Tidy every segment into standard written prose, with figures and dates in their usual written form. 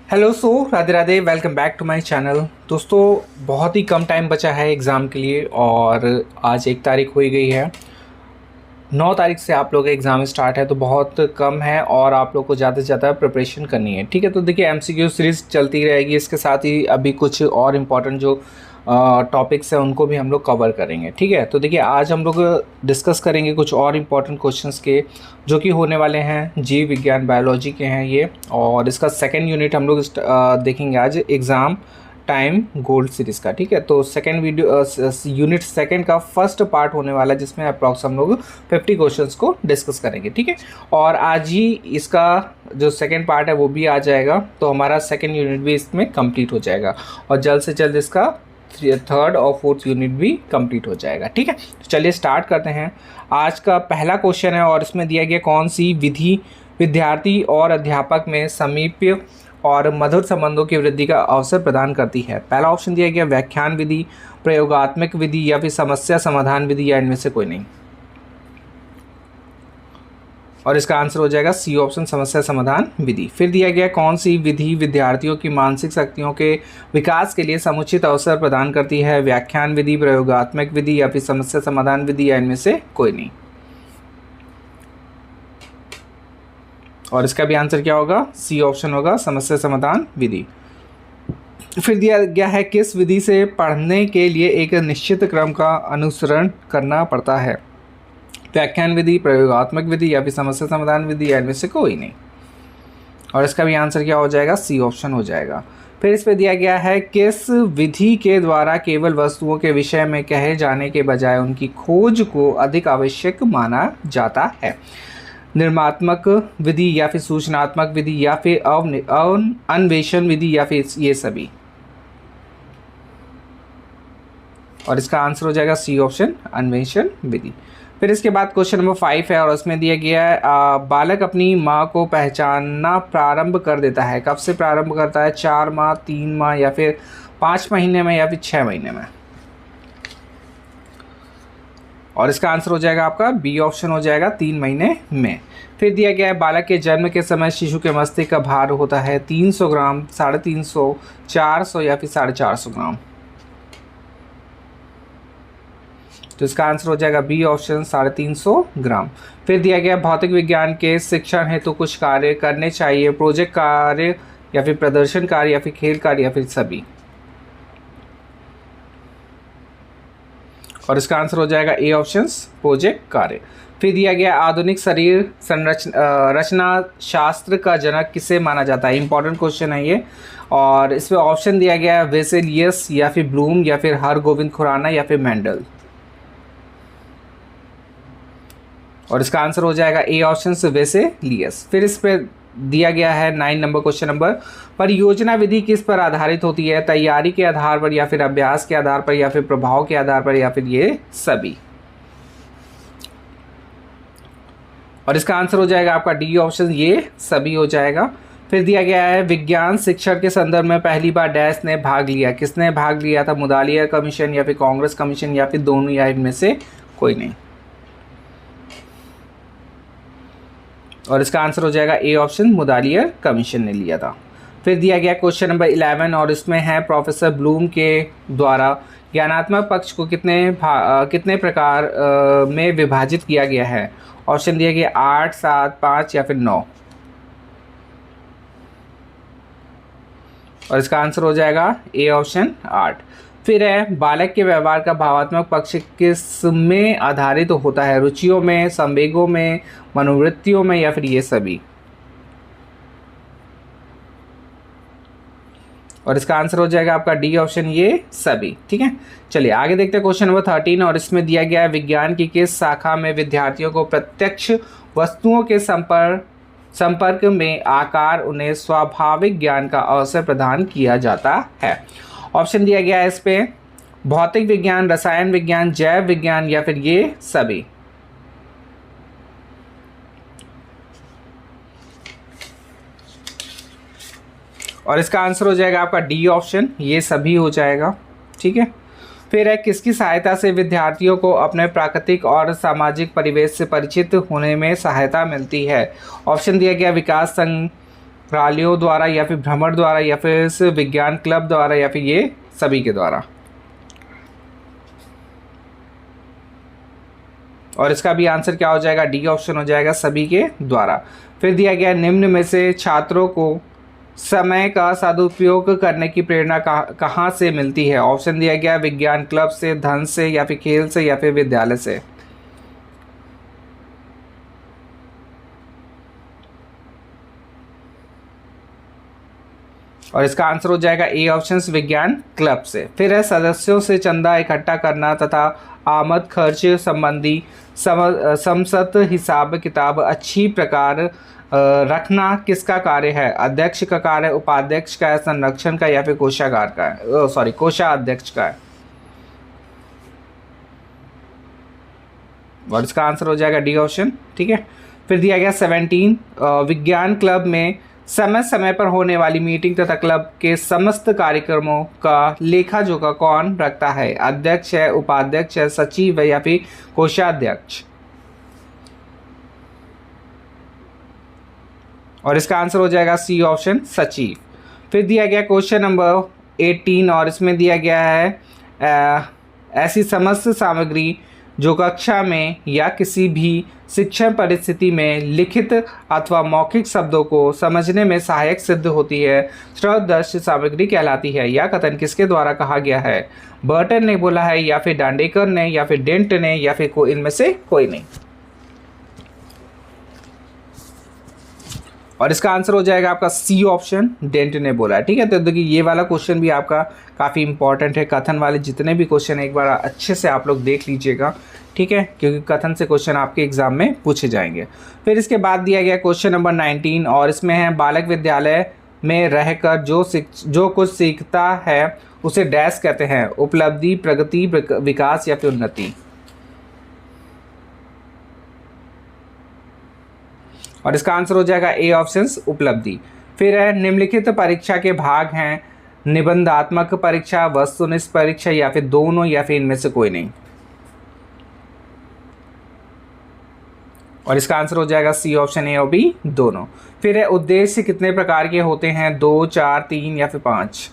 Hello Radhe Radhe, welcome back to my channel. दोस्तों, बहुत ही कम time बचा है एग्ज़ाम के लिए और आज 1 तारीख हो ही गई है। 9 तारीख से आप लोग का एग्ज़ाम स्टार्ट है, तो बहुत कम है और आप लोग को ज़्यादा से ज़्यादा प्रिपरेशन करनी है। ठीक है, तो देखिए एमसीक्यू सीरीज़ चलती रहेगी। इसके साथ ही अभी कुछ और इम्पॉर्टेंट जो टॉपिक्स हैं उनको भी हम लोग कवर करेंगे। ठीक है, तो देखिए आज हम लोग डिस्कस करेंगे कुछ और इम्पॉर्टेंट क्वेश्चंस के, जो कि होने वाले हैं जीव विज्ञान बायोलॉजी के हैं ये। और इसका सेकेंड यूनिट हम लोग देखेंगे आज एग्ज़ाम टाइम गोल्ड सीरीज़ का। ठीक है, तो सेकेंड वीडियो यूनिट सेकेंड का फर्स्ट पार्ट होने वाला है, जिसमें अप्रॉक्स हम लोग 50 क्वेश्चंस को डिस्कस करेंगे। ठीक है, और आज ही इसका जो सेकेंड पार्ट है वो भी आ जाएगा, तो हमारा सेकेंड यूनिट भी इसमें कंप्लीट हो जाएगा और जल्द से जल्द इसका थर्ड और फोर्थ यूनिट भी कंप्लीट हो जाएगा। ठीक है, तो चलिए स्टार्ट करते हैं। आज का पहला क्वेश्चन है और इसमें दिया गया कौन सी विधि विद्यार्थी और अध्यापक में समीप्य और मधुर संबंधों की वृद्धि का अवसर प्रदान करती है। पहला ऑप्शन दिया गया व्याख्यान विधि, प्रयोगात्मक विधि या फिर समस्या समाधान विधि, या इनमें से कोई नहीं। और इसका आंसर हो जाएगा सी ऑप्शन, समस्या समाधान विधि। फिर दिया गया कौन सी विधि विद्यार्थियों की मानसिक शक्तियों के विकास के लिए समुचित अवसर प्रदान करती है। व्याख्यान विधि, प्रयोगात्मक विधि या फिर समस्या समाधान विधि, या इनमें से कोई नहीं। और इसका भी आंसर क्या होगा? सी ऑप्शन होगा, समस्या समाधान विधि। फिर दिया गया है किस विधि से पढ़ने के लिए एक निश्चित क्रम का अनुसरण करना पड़ता है। व्याख्यान विधि, प्रयोगात्मक विधि या फिर समस्या समाधान विधि, या इनमें से कोई नहीं। और इसका भी आंसर क्या हो जाएगा? सी ऑप्शन हो जाएगा। फिर इस पे दिया गया है किस विधि के द्वारा केवल वस्तुओं के विषय में कहे जाने के बजाय उनकी खोज को अधिक आवश्यक माना जाता है। निर्मात्मक विधि या फिर सूचनात्मक विधि या फिर अन्वेषण विधि, या फिर ये सभी। और इसका आंसर हो जाएगा सी ऑप्शन, अन्वेषण विधि। फिर इसके बाद क्वेश्चन नंबर 5 है और उसमें दिया गया है बालक अपनी माँ को पहचानना प्रारंभ कर देता है। कब से प्रारंभ करता है? 4 माह, 3 माह, या फिर 5 महीने में, या फिर 6 महीने में। और इसका आंसर हो जाएगा आपका बी ऑप्शन हो जाएगा, 3 महीने में। फिर दिया गया है बालक के जन्म के समय शिशु के मस्तिष्क का भार होता है 300 ग्राम, 350, 400 या फिर 450 ग्राम। तो इसका आंसर हो जाएगा बी ऑप्शन, 350 ग्राम। फिर दिया गया भौतिक विज्ञान के शिक्षण हेतु कुछ कार्य करने चाहिए। प्रोजेक्ट कार्य या फिर प्रदर्शन कार्य या फिर खेल कार्य, या फिर सभी। और इसका आंसर हो जाएगा ए ऑप्शन, प्रोजेक्ट कार्य। फिर दिया गया आधुनिक शरीर रचना शास्त्र का जनक किसे माना जाता है। इंपॉर्टेंट क्वेश्चन है ये। और इसमें ऑप्शन दिया गया है वेसेलियस या फिर ब्लूम या फिर हरगोविंद खुराना या फिर मेंडल। और इसका आंसर हो जाएगा ए ऑप्शन से वेसेलियस। फिर इस पर दिया गया है 9 नंबर क्वेश्चन नंबर, परियोजना विधि किस पर आधारित होती है। तैयारी के आधार पर या फिर अभ्यास के आधार पर या फिर प्रभाव के आधार पर, या फिर ये सभी। और इसका आंसर हो जाएगा आपका डी ऑप्शन, ये सभी हो जाएगा। फिर दिया गया है विज्ञान शिक्षण के संदर्भ में पहली बार डैश ने भाग लिया। किसने भाग लिया था? मुदालियर कमीशन या फिर कांग्रेस कमीशन, या फिर दोनों, या इनमें से कोई नहीं। और इसका आंसर हो जाएगा ए ऑप्शन, मुदालियर कमीशन ने लिया था। फिर दिया गया क्वेश्चन नंबर 11 और इसमें है प्रोफेसर ब्लूम के द्वारा ज्ञानात्मक पक्ष को कितने प्रकार में विभाजित किया गया है। ऑप्शन दिया गया 8, 7, 5 या फिर 9। और इसका आंसर हो जाएगा ए ऑप्शन 8। फिर है बालक के व्यवहार का भावात्मक पक्ष किस में आधारित होता है। रुचियों में, संवेगों में, मनोवृत्तियों में, या फिर ये सभी। और इसका आंसर हो जाएगा आपका डी ऑप्शन, ये सभी। ठीक है, चलिए आगे देखते हैं क्वेश्चन नंबर 13 और इसमें दिया गया है विज्ञान की किस शाखा में विद्यार्थियों को प्रत्यक्ष वस्तुओं के संपर्क में आकार उन्हें स्वाभाविक ज्ञान का अवसर प्रदान किया जाता है। ऑप्शन दिया गया है इस पे भौतिक विज्ञान, रसायन विज्ञान, जैव विज्ञान, या फिर ये सभी। और इसका आंसर हो जाएगा आपका डी ऑप्शन, ये सभी हो जाएगा। ठीक है, फिर है किसकी सहायता से विद्यार्थियों को अपने प्राकृतिक और सामाजिक परिवेश से परिचित होने में सहायता मिलती है। ऑप्शन दिया गया विकास रैलियों द्वारा या फिर भ्रमण द्वारा या फिर इस विज्ञान क्लब द्वारा या फिर ये सभी के द्वारा। और इसका भी आंसर क्या हो जाएगा, डी ऑप्शन हो जाएगा, सभी के द्वारा। फिर दिया गया निम्न में से छात्रों को समय का सदुपयोग करने की प्रेरणा कहाँ से मिलती है। ऑप्शन दिया गया विज्ञान क्लब से, धन से, या फिर खेल से, या फिर विद्यालय से। और इसका आंसर हो जाएगा ए ऑप्शन, विज्ञान क्लब से। फिर है सदस्यों से चंदा इकट्ठा करना तथा आमद खर्च संबंधी समसत हिसाब किताब अच्छी प्रकार रखना किसका कार्य है। अध्यक्ष का कार्य, उपाध्यक्ष का है, संरक्षण का, या फिर कोषागार का है, कोषाध्यक्ष का है। और इसका आंसर हो जाएगा डी ऑप्शन। ठीक है। फिर दिया गया 17 विज्ञान क्लब में समय समय पर होने वाली मीटिंग तथा क्लब के समस्त कार्यक्रमों का लेखा जोखा कौन रखता है। अध्यक्ष है, उपाध्यक्ष है, सचिव है, या फिर कोषाध्यक्ष। और इसका आंसर हो जाएगा सी ऑप्शन, सचिव। फिर दिया गया क्वेश्चन नंबर 18 और इसमें दिया गया है ऐसी समस्त सामग्री जो कक्षा में या किसी भी शिक्षण परिस्थिति में लिखित अथवा मौखिक शब्दों को समझने में सहायक सिद्ध होती है श्रवदर्शी सामग्री कहलाती है। यह कथन किसके द्वारा कहा गया है। बर्टन ने बोला है, या फिर डांडेकर ने, या फिर डेंट ने, या फिर इनमें से कोई नहीं। और इसका आंसर हो जाएगा आपका सी ऑप्शन, डेंट ने बोला है। ठीक है। तो देखिए ये वाला क्वेश्चन भी आपका काफ़ी इंपॉर्टेंट है। कथन वाले जितने भी क्वेश्चन एक बार अच्छे से आप लोग देख लीजिएगा। ठीक है, क्योंकि कथन से क्वेश्चन आपके एग्जाम में पूछे जाएंगे। फिर इसके बाद दिया गया क्वेश्चन नंबर 19 और इसमें है बालक विद्यालय में रहकर जो कुछ सीखता है उसे डैश कहते हैं। उपलब्धि, प्रगति, विकास, या फिर उन्नति। और इसका आंसर हो जाएगा ए ऑप्शन, उपलब्धि। फिर है निम्नलिखित परीक्षा के भाग हैं निबंधात्मक परीक्षा, वस्तुनिष्ठ परीक्षा, या फिर दोनों, या फिर इनमें से कोई नहीं। और इसका आंसर हो जाएगा सी ऑप्शन, ए और बी दोनों। फिर है उद्देश्य कितने प्रकार के होते हैं। 2, 4, 3, या फिर 5।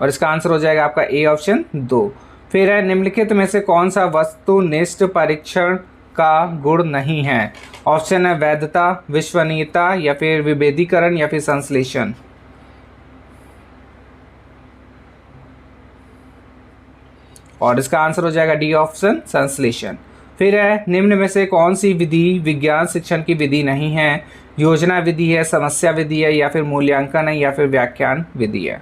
और इसका आंसर हो जाएगा आपका ए ऑप्शन 2। फिर है निम्नलिखित में से कौन सा वस्तुनिष्ठ परीक्षण का गुण नहीं है। ऑप्शन है वैधता, विश्वसनीयता, या फिर विभेदीकरण, या फिर संश्लेषण। और इसका आंसर हो जाएगा डी ऑप्शन, संश्लेषण। फिर है निम्न में से कौन सी विधि विज्ञान शिक्षण की विधि नहीं है। योजना विधि है, समस्या विधि है, या फिर मूल्यांकन है, या फिर व्याख्यान विधि है।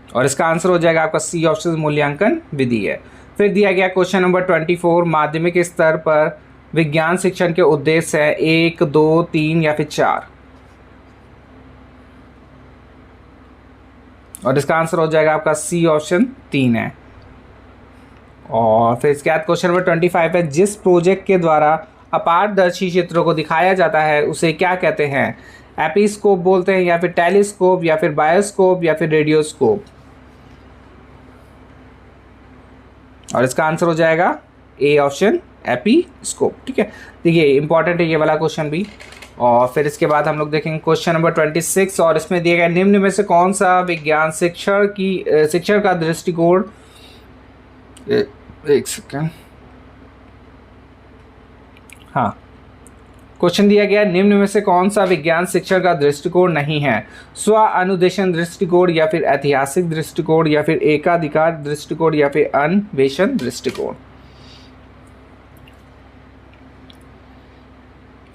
और इसका आंसर हो जाएगा आपका सी ऑप्शन, मूल्यांकन विधि है। फिर दिया गया क्वेश्चन नंबर 24 माध्यमिक स्तर पर विज्ञान शिक्षण के उद्देश्य है 1, 2, 3, या फिर 4। और इसका आंसर हो जाएगा आपका सी ऑप्शन 3 है। और फिर इसके बाद क्वेश्चन नंबर 25 है जिस प्रोजेक्ट के द्वारा अपारदर्शी चित्रों को दिखाया जाता है उसे क्या कहते हैं। एपिस्कोप बोलते हैं, या फिर टेलीस्कोप, या फिर बायोस्कोप, या फिर रेडियोस्कोप। और इसका आंसर हो जाएगा ए ऑप्शन, एपिस्कोप। ठीक है, देखिए इंपॉर्टेंट है ये वाला क्वेश्चन भी। और फिर इसके बाद हम लोग देखेंगे क्वेश्चन नंबर 26 और इसमें दिया गया निम्न में से कौन सा विज्ञान शिक्षण का दृष्टिकोण। एक सेकेंड, हाँ, क्वेश्चन दिया गया निम्न में से कौन सा विज्ञान शिक्षण का दृष्टिकोण नहीं है। स्व अनुदेशन दृष्टिकोण, या फिर ऐतिहासिक दृष्टिकोण, या फिर एकाधिकार दृष्टिकोण, या फिर अन्वेषण दृष्टिकोण।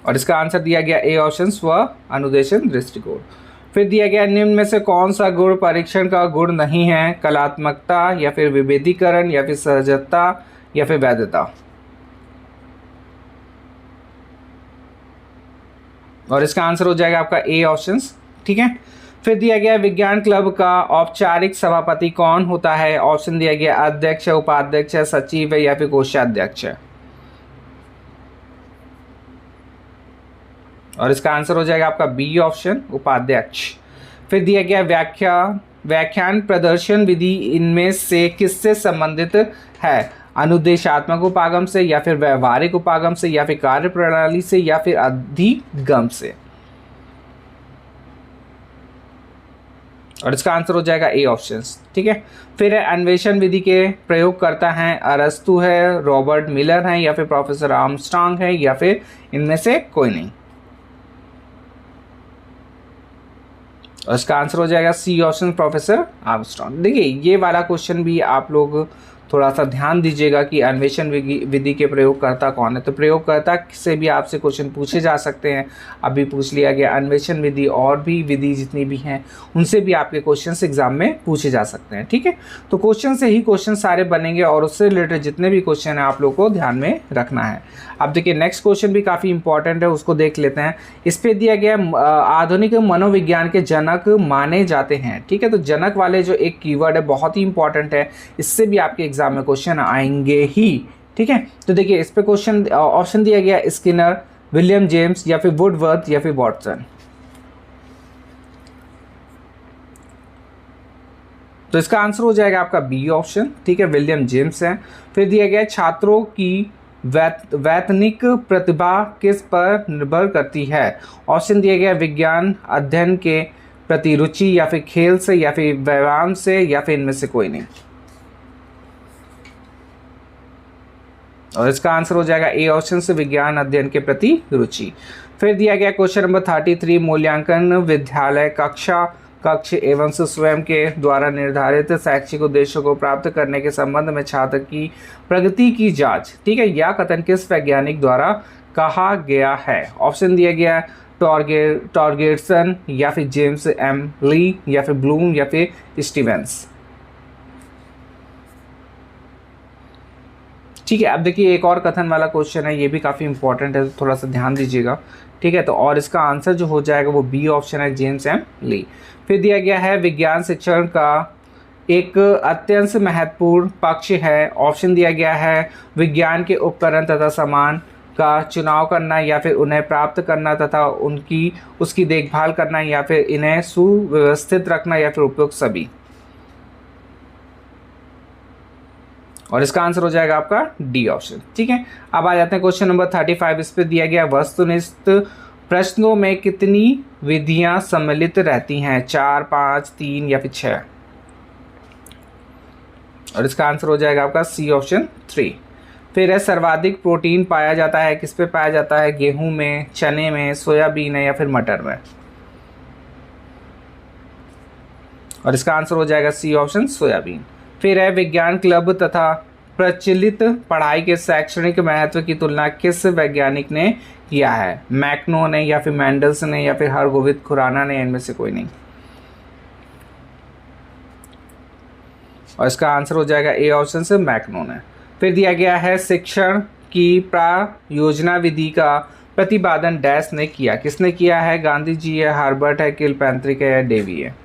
और इसका आंसर दिया गया ए ऑप्शन, स्व अनुदेशन दृष्टिकोण। फिर दिया गया निम्न में से कौन सा गुण परीक्षण का गुण नहीं है। कलात्मकता, या फिर विभेदीकरण, या फिर सहजता, या फिर वैधता। और इसका आंसर हो जाएगा आपका ए ऑप्शन। ठीक है। फिर दिया गया विज्ञान क्लब का औपचारिक सभापति कौन होता है। ऑप्शन दिया गया अध्यक्ष है, उपाध्यक्ष है, सचिव है, या फिर कोषाध्यक्ष है। और इसका आंसर हो जाएगा आपका बी ऑप्शन, उपाध्यक्ष। फिर दिया गया व्याख्या व्याख्यान प्रदर्शन विधि इनमें से किससे संबंधित है? अनुदेशात्मक उपागम से, या फिर व्यवहारिक उपागम से, या फिर कार्य प्रणाली से, या फिर अधिगम से? और इसका आंसर हो जाएगा ए ऑप्शन। ठीक है, फिर है अन्वेषण विधि के प्रयोग करता है अरस्तु है, रॉबर्ट मिलर है, या फिर प्रोफेसर आर्मस्ट्रांग है, या फिर इनमें से कोई नहीं। और इसका आंसर हो जाएगा सी ऑप्शन, प्रोफेसर आर्मस्ट्रांग। देखिए ये वाला क्वेश्चन भी आप लोग थोड़ा सा ध्यान दीजिएगा कि अन्वेषण विधि के प्रयोगकर्ता कौन है। तो प्रयोगकर्ता से भी आपसे क्वेश्चन पूछे जा सकते हैं, अभी पूछ लिया गया। अन्वेषण विधि और भी विधि जितनी भी हैं उनसे भी आपके क्वेश्चन एग्जाम में पूछे जा सकते हैं। ठीक है, तो क्वेश्चन से ही क्वेश्चन सारे बनेंगे और उससे रिलेटेड जितने भी क्वेश्चन हैं आप लोग को ध्यान में रखना है। अब देखिए नेक्स्ट क्वेश्चन भी काफ़ी इंपॉर्टेंट है, उसको देख लेते हैं। इस पे दिया गया आधुनिक मनोविज्ञान के जनक माने जाते हैं। ठीक है, तो जनक वाले जो एक कीवर्ड है बहुत ही इंपॉर्टेंट है, इससे भी आपके एग्जाम में क्वेश्चन आएंगे ही। ठीक है, तो देखिए इस पे क्वेश्चन ऑप्शन दिया गया स्किनर, विलियम जेम्स, या फिर वुडवर्थ, या फिर वॉटसन। तो इसका आंसर हो जाएगा आपका बी ऑप्शन। ठीक है, विलियम जेम्स है। फिर दिया गया छात्रों की वैतनिक प्रतिभा किस पर निर्भर करती है? ऑप्शन दिया गया विज्ञान अध्ययन के प्रति रुचि, या फिर खेल से, या फिर व्यायाम से, या फिर इनमें से कोई नहीं। और इसका आंसर हो जाएगा ए ऑप्शन से, विज्ञान अध्ययन के प्रति रुचि। फिर दिया गया क्वेश्चन नंबर 33, मूल्यांकन विद्यालय कक्ष एवं स्वयं के द्वारा निर्धारित शैक्षिक उद्देश्यों को प्राप्त करने के संबंध में छात्र की प्रगति की जांच। ठीक है, यह कथन किस वैज्ञानिक द्वारा कहा गया है? ऑप्शन दिया गया टॉर्गेटसन, या फिर जेम्स एम ली, या फिर ब्लूम, या फिर स्टीवेंस। ठीक है, अब देखिए एक और कथन वाला क्वेश्चन है, ये भी काफ़ी इंपॉर्टेंट है, तो थोड़ा सा ध्यान दीजिएगा। ठीक है, तो और इसका आंसर जो हो जाएगा वो बी ऑप्शन है, जेम्स एम ली। फिर दिया गया है विज्ञान शिक्षण का एक अत्यंत महत्वपूर्ण पक्ष है। ऑप्शन दिया गया है विज्ञान के उपकरण तथा सामान का चुनाव करना, या फिर उन्हें प्राप्त करना तथा उसकी देखभाल करना, या फिर इन्हें सुव्यवस्थित रखना, या फिर उपयुक्त सभी। और इसका आंसर हो जाएगा आपका डी ऑप्शन। ठीक है, अब आ जाते हैं क्वेश्चन नंबर 35। इस पे दिया गया वस्तुनिष्ठ प्रश्नों में कितनी विधियां सम्मिलित रहती हैं? 4, 5, 3, या फिर 6? और इसका आंसर हो जाएगा आपका सी ऑप्शन 3। फिर है सर्वाधिक प्रोटीन पाया जाता है, किस पे पाया जाता है? गेहूं में, चने में, सोयाबीन है, या फिर मटर में? और इसका आंसर हो जाएगा सी ऑप्शन, सोयाबीन। फिर है विज्ञान क्लब तथा प्रचलित पढ़ाई के शैक्षणिक महत्व की तुलना किस वैज्ञानिक ने किया है? मैक्नो ने, या फिर मैंडल्स ने, या फिर हरगोविंद खुराना ने? इनमें से कोई नहीं। और इसका आंसर हो जाएगा ए ऑप्शन से, मैक्नो ने। फिर दिया गया है शिक्षण की प्रायोजना विधि का प्रतिपादन डैश ने किया, किसने किया है? गांधी जी है, हार्बर्ट है, किलपैट्रिक है, या डेवी है?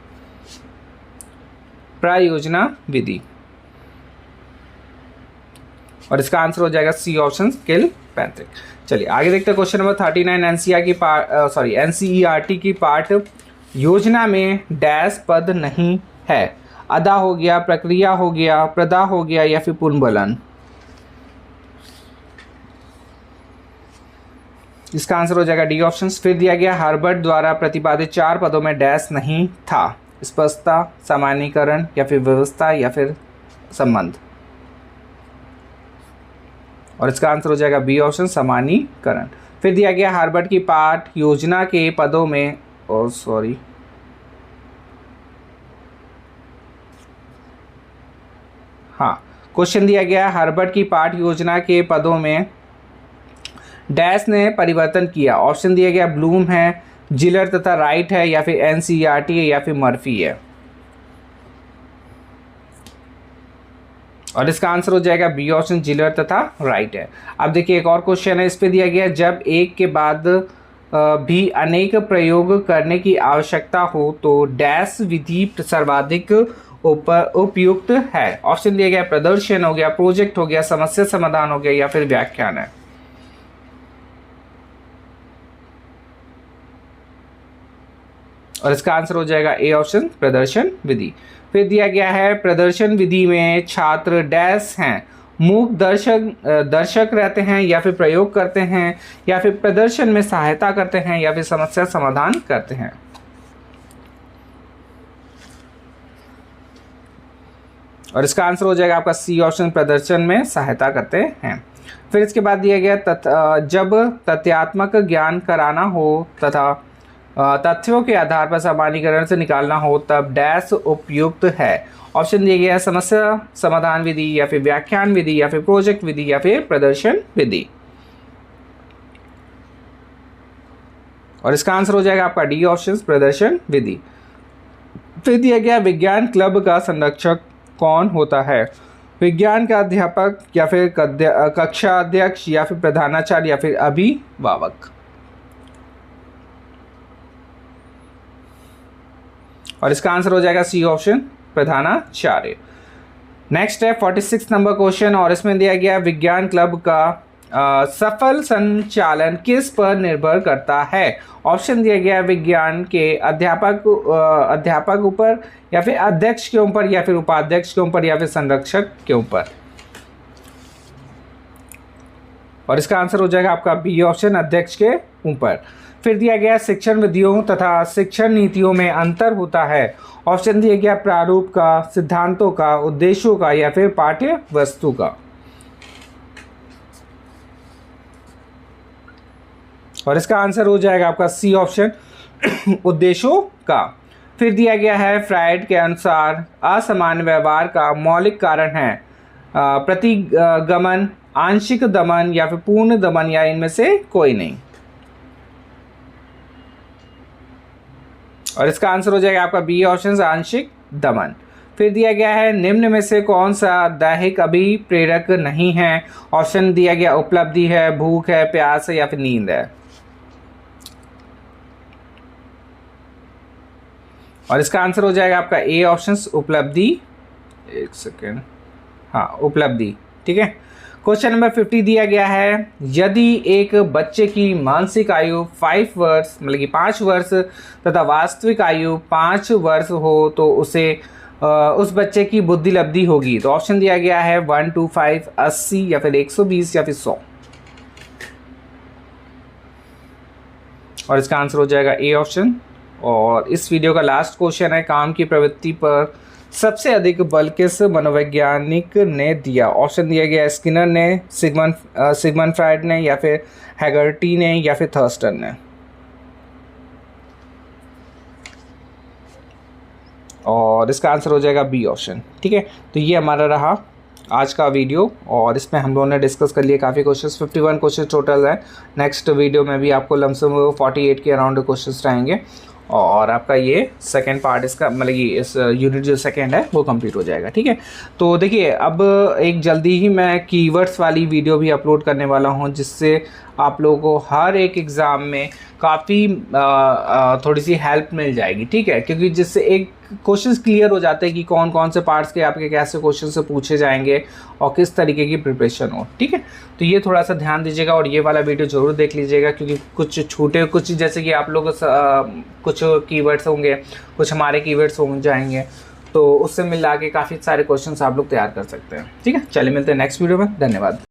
प्रायोजना विधि। और इसका आंसर हो जाएगा सी ऑप्शन, किलपैट्रिक। चलिए आगे देखते हैं क्वेश्चन नंबर 39। एनसीईआरटी की पाठ योजना में डैश पद नहीं है? अदा हो गया, प्रक्रिया हो गया, प्रदा हो गया, या फिर पुनर्बलन? इसका आंसर हो जाएगा डी ऑप्शन। फिर दिया गया हार्वर्ड द्वारा प्रतिपादित 4 पदों में डैश नहीं था? स्पष्टता, सामान्यीकरण, या फिर व्यवस्था, या फिर संबंध? और इसका आंसर हो जाएगा बी ऑप्शन, सामान्यीकरण। फिर दिया गया हार्वर्ड की पाठ योजना के पदों में क्वेश्चन दिया गया हार्वर्ड की पाठ योजना के पदों में डैश ने परिवर्तन किया। ऑप्शन दिया गया ब्लूम है, जिलर तथा राइट है, या फिर एनसीईआरटी है, या फिर मर्फी है? और इसका आंसर हो जाएगा बी ऑप्शन, जिलर तथा राइट है। अब देखिए एक और क्वेश्चन है, इस पे दिया गया जब एक के बाद भी अनेक प्रयोग करने की आवश्यकता हो तो डैश विधि सर्वाधिक उपयुक्त है? ऑप्शन दिया गया प्रदर्शन हो गया, प्रोजेक्ट हो गया, समस्या समाधान हो गया, या फिर व्याख्यान है? और इसका आंसर हो जाएगा ए ऑप्शन, प्रदर्शन विधि। फिर दिया गया है प्रदर्शन विधि में छात्र डैश हैं, मूक दर्शक रहते हैं, या फिर प्रयोग करते हैं, या फिर प्रदर्शन में सहायता करते हैं, या फिर समस्या समाधान करते हैं। और इसका आंसर हो जाएगा आपका सी ऑप्शन, प्रदर्शन में सहायता करते हैं। फिर इसके बाद दिया गया जब तथ्यात्मक ज्ञान कराना हो तथा तथ्यों के आधार पर सामान्यीकरण से निकालना हो तब डैश उपयुक्त है। ऑप्शन दिया गया है समस्या समाधान विधि, या फिर व्याख्यान विधि, या फिर प्रोजेक्ट विधि, या फिर प्रदर्शन विधि। और इसका आंसर हो जाएगा आपका डी ऑप्शन, प्रदर्शन विधि। फिर दिया गया विज्ञान क्लब का संरक्षक कौन होता है? विज्ञान का अध्यापक, या फिर कक्षा अध्यक्ष, या फिर प्रधानाचार्य, या फिर अभिभावक। और इसका आंसर हो जाएगा सी ऑप्शन, प्रधानाचार्य। नेक्स्ट है 46 नंबर क्वेश्चन, और इसमें दिया गया विज्ञान क्लब का सफल संचालन किस पर निर्भर करता है? ऑप्शन दिया गया विज्ञान के अध्यापक ऊपर, या फिर अध्यक्ष के ऊपर, या फिर उपाध्यक्ष के ऊपर, या फिर संरक्षक के ऊपर। और इसका आंसर हो जाएगा आपका बी ऑप्शन, अध्यक्ष के ऊपर। फिर दिया गया शिक्षण विधियों तथा शिक्षण नीतियों में अंतर होता है। ऑप्शन दिया गया प्रारूप का, सिद्धांतों का, उद्देश्यों का, या फिर पाठ्य वस्तु का। और इसका आंसर हो जाएगा आपका सी ऑप्शन, उद्देश्यों का। फिर दिया गया है फ्रायड के अनुसार असामान्य व्यवहार का मौलिक कारण है प्रतिगमन, आंशिक दमन, या फिर पूर्ण दमन, या इनमें से कोई नहीं। और इसका आंसर हो जाएगा आपका बी ऑप्शन, आंशिक दमन। फिर दिया गया है निम्न में से कौन सा दैहिक अभिप्रेरक नहीं है? ऑप्शन दिया गया उपलब्धि है, भूख है, प्यास है, या फिर नींद है। और इसका आंसर हो जाएगा आपका ए ऑप्शन, उपलब्धि। एक सेकेंड, हाँ उपलब्धि, ठीक है। क्वेश्चन नंबर 50 दिया गया है यदि एक बच्चे की मानसिक आयु 5 वर्ष मतलब कि 5 वर्ष तथा वास्तविक आयु 5 वर्ष हो तो उसे उस बच्चे की बुद्धि लब्धि होगी। तो ऑप्शन दिया गया है 1 2 5 80, या फिर 120, या फिर 100। और इसका आंसर हो जाएगा ए ऑप्शन। और इस वीडियो का लास्ट क्वेश्चन है काम की प्रवृत्ति पर सबसे अधिक बल किस मनोवैज्ञानिक ने दिया? ऑप्शन दिया गया स्किनर ने, सिगमंड फ्रायड ने, या फिर हैगर्टी ने, या फिर थर्स्टन ने। और इसका आंसर हो जाएगा बी ऑप्शन, ठीक है। तो ये हमारा रहा आज का वीडियो, और इसमें हम लोगों ने डिस्कस कर लिए काफ़ी क्वेश्चंस, 51 क्वेश्चन टोटल है। नेक्स्ट वीडियो में भी आपको लमसम 48 के अराउंड क्वेश्चंस रहेंगे, और आपका ये सेकंड पार्ट इसका मतलब कि इस यूनिट जो सेकंड है वो कंप्लीट हो जाएगा, ठीक है। तो देखिए अब एक जल्दी ही मैं कीवर्ड्स वाली वीडियो भी अपलोड करने वाला हूँ, जिससे आप लोगों को हर एक एग्ज़ाम में काफ़ी थोड़ी सी हेल्प मिल जाएगी, ठीक है। क्योंकि जिससे एक क्वेश्चंस क्लियर हो जाते हैं कि कौन कौन से पार्ट्स के आपके कैसे क्वेश्चन से पूछे जाएंगे और किस तरीके की प्रिपरेशन हो, ठीक है। तो ये थोड़ा सा ध्यान दीजिएगा और ये वाला वीडियो ज़रूर देख लीजिएगा, क्योंकि कुछ छूटे कुछ जैसे कि आप लोग कुछ कीवर्ड्स होंगे, कुछ हमारे कीवर्ड्स हो जाएंगे, तो उससे मिला के काफ़ी सारे क्वेश्चंस आप लोग तैयार कर सकते हैं, ठीक है। चलिए मिलते हैं नेक्स्ट वीडियो में, धन्यवाद।